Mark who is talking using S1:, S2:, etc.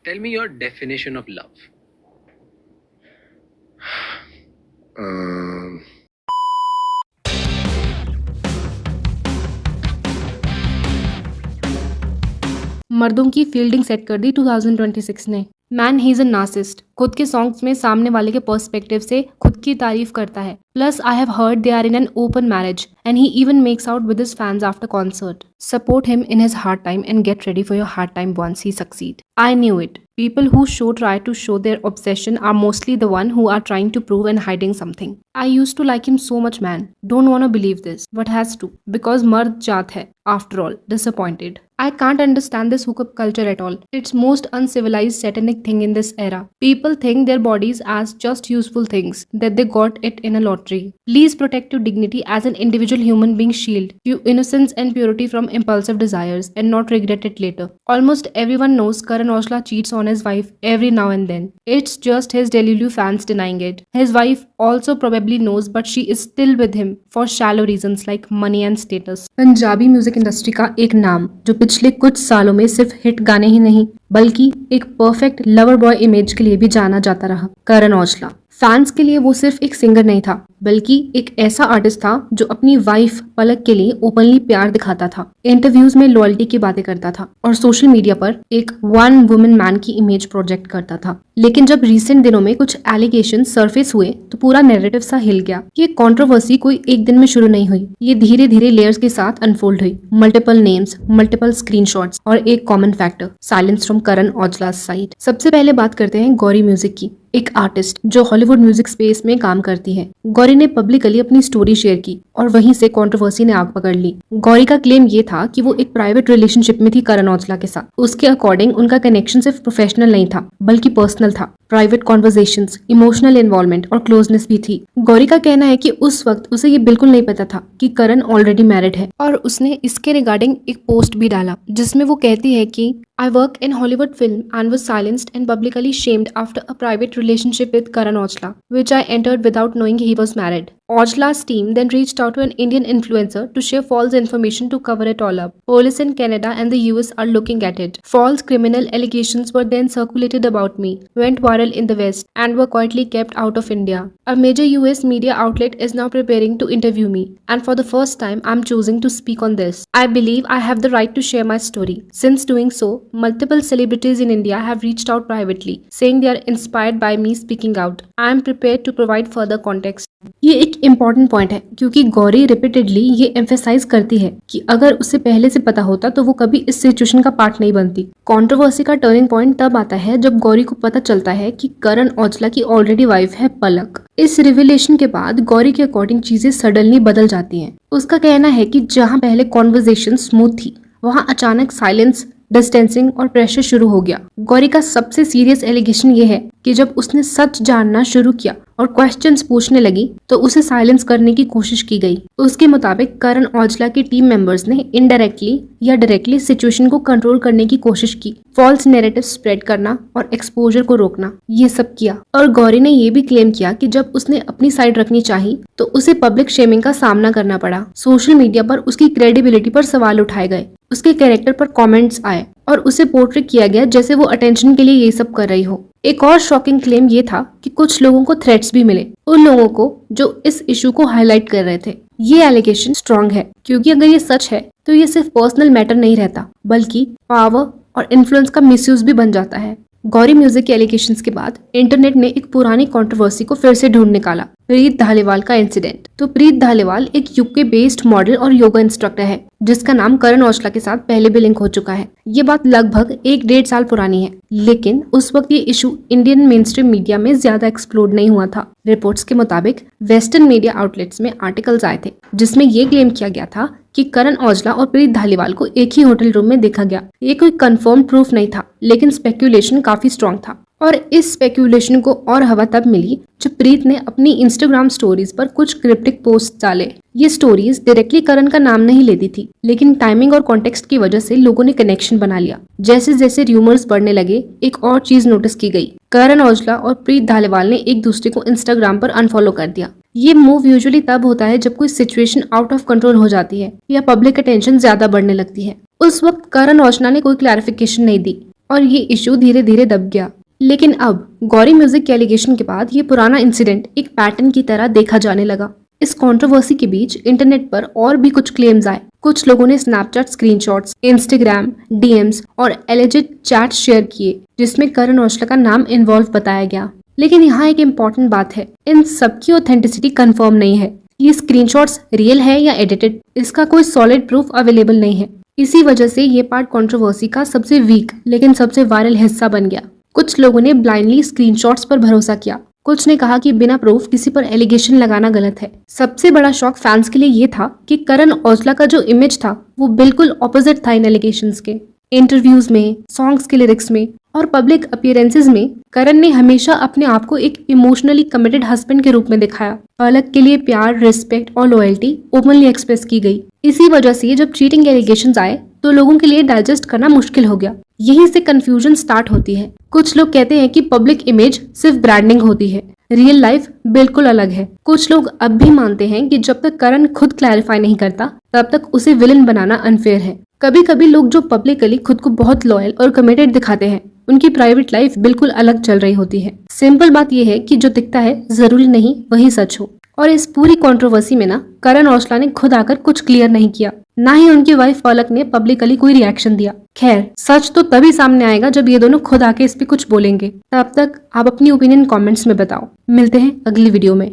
S1: Tell me your definition of love.
S2: Um,
S3: मर्दों की fielding set कर दी 2026 ने। Man he is a narcissist. खुद के सॉन्ग्स में सामने वाले के पर्सपेक्टिव से खुद की तारीफ करता है। Plus I have heard they are in an open marriage and he even makes out with his fans after concert. Support him in his hard time and get ready for your hard time once he succeed. I knew it. People who try to show their obsession are mostly the one who are trying to prove and hiding something. I used to like him so much, man. Don't wanna believe this, but has to because मर्द जात है. After all, disappointed. I can't understand this hookup culture at all. It's most uncivilized satanic thing in this era. People think their bodies as just useful things that they got it in a lottery. Please protect your dignity as an individual human being. Shield your innocence and purity from impulsive desires and not regret it later. Almost everyone knows Karan Aujla cheats on his wife every now and then. It's just his Delulu fans denying it. His wife also probably knows, but she is still with him for shallow reasons like money and status. Punjabi music industry का एक नाम जो पिछले कुछ सालों में सिर्फ hit गाने ही नहीं बल्कि एक परफेक्ट लवर बॉय इमेज के लिए भी जाना जाता रहा, करण औजला। फैंस के लिए वो सिर्फ एक सिंगर नहीं था बल्कि एक ऐसा आर्टिस्ट था जो अपनी वाइफ पलक के लिए ओपनली प्यार दिखाता था, इंटरव्यूज में लॉयल्टी की बातें करता था और सोशल मीडिया पर एक वन वुमन मैन की इमेज प्रोजेक्ट करता था। लेकिन जब रिसेंट दिनों में कुछ एलिगेशन सरफेस हुए तो पूरा नैरेटिव सा हिल गया। ये कंट्रोवर्सी कोई एक दिन में शुरू नहीं हुई, ये धीरे धीरे लेयर्स के साथ अनफोल्ड हुई। मल्टीपल नेम्स, मल्टीपल स्क्रीनशॉट्स और एक common factor, silence from Karan Aujla side. सबसे पहले बात करते हैं गौरी म्यूजिक की, एक आर्टिस्ट जो हॉलीवुड म्यूजिक स्पेस में काम करती है। गौरी ने पब्लिकली अपनी स्टोरी शेयर की और वहीं से कंट्रोवर्सी ने आग पकड़ ली। गौरी का क्लेम ये था कि वो एक प्राइवेट रिलेशनशिप में थी करण औजला के साथ। उसके अकॉर्डिंग उनका कनेक्शन सिर्फ प्रोफेशनल नहीं था बल्कि पर्सनल था। प्राइवेट कॉन्वर्सेशंस, इमोशनल इन्वॉल्वमेंट और क्लोजनेस भी थी। गौरी का कहना है कि उस वक्त उसे ये बिल्कुल नहीं पता था कि करण ऑलरेडी मैरिड है और उसने इसके रिगार्डिंग एक पोस्ट भी डाला जिसमें वो कहती है कि I work in Hollywood film and was silenced and publicly shamed after a private relationship with Karan Aujla, which I entered without knowing he was married. Aujla's team then reached out to an Indian influencer to share false information to cover it all up. Police in Canada and the US are looking at it. False criminal allegations were then circulated about me, went viral in the West, and were quietly kept out of India. A major US media outlet is now preparing to interview me, and for the first time, I'm choosing to speak on this. I believe I have the right to share my story. Since doing so, multiple celebrities in India have reached out privately, saying they are inspired by me speaking out. I am prepared to provide further context. ये एक important point है क्योंकि Gauri repeatedly ये emphasise करती है कि अगर उसे पहले से पता होता तो वो कभी इस सिचुएशन का पार्ट नहीं बनती। कंट्रोवर्सी का टर्निंग पॉइंट तब आता है जब गौरी को पता चलता है कि करण औजला की ऑलरेडी वाइफ है पलक। इस रिविलेशन के बाद गौरी के अकॉर्डिंग चीजें सडनली बदल जाती हैं। उसका कहना है कि जहाँ पहले कॉन्वर्सेशन स्मूथ थी वहाँ अचानक साइलेंस, डिस्टेंसिंग और प्रेशर शुरू हो गया। गौरी का सबसे सीरियस एलिगेशन ये है कि जब उसने सच जानना शुरू किया और क्वेश्चंस पूछने लगी तो उसे साइलेंस करने की कोशिश की गई। उसके मुताबिक करण औजला के टीम मेंबर्स ने इनडायरेक्टली या डायरेक्टली सिचुएशन को कंट्रोल करने की कोशिश की, फॉल्स नैरेटिव स्प्रेड करना और एक्सपोजर को रोकना, ये सब किया। और गौरी ने ये भी क्लेम किया कि जब उसने अपनी साइड रखनी चाहिए तो उसे पब्लिक शेमिंग का सामना करना पड़ा। सोशल मीडिया पर उसकी क्रेडिबिलिटी पर सवाल उठाए गए, उसके कैरेक्टर पर कमेंट्स आए और उसे पोर्ट्रेट किया गया जैसे वो अटेंशन के लिए ये सब कर रही हो। एक और शॉकिंग क्लेम ये था कि कुछ लोगों को थ्रेट्स भी मिले, उन लोगों को जो इस इशू को हाईलाइट कर रहे थे। ये एलिगेशन स्ट्रांग है क्योंकि अगर ये सच है तो ये सिर्फ पर्सनल मैटर नहीं रहता बल्कि पावर और इन्फ्लुएंस का मिसयूज भी बन जाता है। गौरी म्यूजिक के एलिगेशंस के बाद इंटरनेट ने एक पुरानी कंट्रोवर्सी को फिर से ढूंढ निकाला, प्रीत धालीवाल का इंसिडेंट। तो प्रीत धालीवाल एक यूके बेस्ड मॉडल और योगा इंस्ट्रक्टर है जिसका नाम करण औजला के साथ पहले भी लिंक हो चुका है। ये बात लगभग 1-1.5 साल पुरानी है, लेकिन उस वक्त ये इशू इंडियन मेनस्ट्रीम मीडिया में ज्यादा एक्सप्लोर नहीं हुआ था। रिपोर्ट्स के मुताबिक वेस्टर्न मीडिया आउटलेट्स में आर्टिकल्स आए थे जिसमें ये क्लेम किया गया था कि करण औजला और प्रीत धालीवाल को एक ही होटल रूम में देखा गया। ये कोई कंफर्म प्रूफ नहीं था लेकिन स्पेक्यूलेशन काफी स्ट्रॉन्ग था और इस स्पेक्यूलेशन को और हवा तब मिली जब प्रीत ने अपनी इंस्टाग्राम स्टोरीज पर कुछ क्रिप्टिक पोस्ट डाले। ये स्टोरीज डायरेक्टली करण का नाम नहीं लेती थी लेकिन टाइमिंग और कॉन्टेक्स्ट की वजह से लोगों ने कनेक्शन बना लिया। जैसे जैसे र्यूमर्स बढ़ने लगे एक और चीज नोटिस की गई, करण औजला और प्रीत धालीवाल ने एक दूसरे को इंस्टाग्राम पर अनफॉलो कर दिया। ये मूव यूजुअली तब होता है जब कोई सिचुएशन आउट ऑफ कंट्रोल हो जाती है या पब्लिक अटेंशन ज्यादा बढ़ने लगती है। उस वक्त करण औजला ने कोई क्लैरिफिकेशन नहीं दी और ये इशू धीरे धीरे दब गया। लेकिन अब गौरी म्यूजिक के एलिगेशन के बाद ये पुराना इंसिडेंट एक पैटर्न की तरह देखा जाने लगा। इस कंट्रोवर्सी के बीच इंटरनेट पर और भी कुछ क्लेम्स आए। कुछ लोगों ने स्नैपचैट स्क्रीनशॉट्स, इंस्टाग्राम डीएम्स और एलिजेड चैट शेयर किए जिसमें करण औजला का नाम इन्वॉल्व बताया गया। लेकिन यहाँ एक इम्पॉर्टेंट बात है, इन सबकी ऑथेंटिसिटी कंफर्म नहीं है। ये स्क्रीनशॉट्स रियल है या एडिटेड, इसका कोई सॉलिड प्रूफ अवेलेबल नहीं है। इसी वजह से ये पार्ट कंट्रोवर्सी का सबसे वीक लेकिन सबसे वायरल हिस्सा बन गया। कुछ लोगों ने ब्लाइंडली स्क्रीनशॉट्स पर भरोसा किया, कुछ ने कहा कि बिना प्रूफ किसी पर एलिगेशन लगाना गलत है। सबसे बड़ा शॉक फैंस के लिए ये था कि करण औजला का जो इमेज था वो बिल्कुल ऑपोजिट था इन एलिगेशंस के। इंटरव्यूज में, सॉन्ग्स के लिरिक्स में और पब्लिक अपीयरेंसेस में करण ने हमेशा अपने आप को एक इमोशनली कमिटेड हस्बैंड के रूप में दिखाया। पलक के लिए प्यार, रिस्पेक्ट और लॉयल्टी ओपनली एक्सप्रेस की गई। इसी वजह से जब चीटिंग के एलिगेशंस आए तो लोगों के लिए डाइजेस्ट करना मुश्किल हो गया। यहीं से कंफ्यूजन स्टार्ट होती है। कुछ लोग कहते हैं कि पब्लिक इमेज सिर्फ ब्रांडिंग होती है, रियल लाइफ बिल्कुल अलग है। कुछ लोग अब भी मानते हैं कि जब तक करण खुद क्लैरिफाई नहीं करता तब तक उसे विलन बनाना अनफेयर है। कभी कभी लोग जो पब्लिकली खुद को बहुत लॉयल और कमिटेड दिखाते हैं उनकी प्राइवेट लाइफ बिल्कुल अलग चल रही होती है। सिंपल बात यह है कि जो दिखता है जरूरी नहीं वही सच हो। और इस पूरी कंट्रोवर्सी में ना करण औजला ने खुद आकर कुछ क्लियर नहीं किया, ना ही उनकी वाइफ पलक ने पब्लिकली कोई रिएक्शन दिया। खैर, सच तो तभी सामने आएगा जब ये दोनों खुद आके इस पे कुछ बोलेंगे। तब तक आप अपनी ओपिनियन कमेंट्स में बताओ। मिलते हैं अगली वीडियो में।